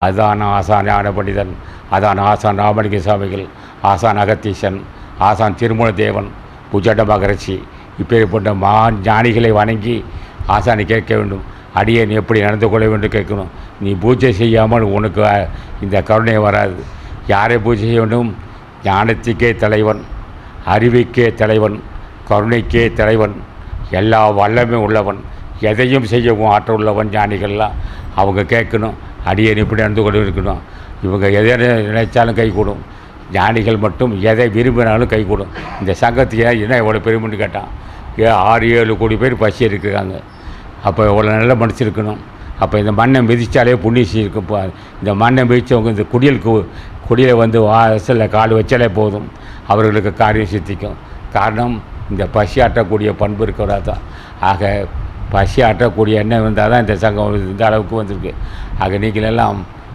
அதான் ஆசான் ஞான பண்டிதன், அதான் ஆசான் ராமலிங்க சுவாமிகள், ஆசான் அகத்தீசன், ஆசான் திருமூல தேவன், புஜண்ட மகரிஷி, இப்பேற்பட்ட ஞானிகளை வணங்கி ஆசானை கேட்க வேண்டும். அடியேன் எப்படி நடந்து கொள்ள வேண்டும் கேட்கணும். நீ பூஜை செய்யாமல் உனக்கு இந்த கருணை வராது. யாரை பூஜை செய்ய வேண்டும்? ஞானத்துக்கே தலைவன், அறிவுக்கே தலைவன், கருணைக்கே தலைவன், எல்லா வல்லமே உள்ளவன், எதையும் செய்யவும் ஆற்றல் உள்ளவன். ஞானிகள்லாம் அவங்க கேட்கணும், அடியேன் இப்படி நடந்து கொண்டு இருக்கணும். இவங்க எதை நினைச்சாலும் கைகூடும். ஞானிகள் மட்டும் எதை விரும்பினாலும் கைகூடும். இந்த சங்கத்துக்கு என்ன எவ்வளோ பெருமைன்னு கேட்டான். 6-7 கோடி பேர் பசி இருக்கிறாங்க. அப்போ எவ்வளோ நல்ல மனசு இருக்கணும். அப்போ இந்த மண்ணை மிதித்தாலே புண்ணியம் இருக்கும். இந்த மண்ணை மிதித்தவங்க இந்த குடியில் வந்து வாசலில் கால் வச்சாலே போதும், அவர்களுக்கு காரியம் சித்திக்கும். காரணம் இந்த பசி ஆட்டக்கூடிய பண்பு இருக்கிறதா தான். ஆக பசி ஆட்டக்கூடிய எண்ணம் இருந்தால் தான் இந்த சங்கம் இந்த அளவுக்கு வந்திருக்கு. ஆக நீங்களெல்லாம்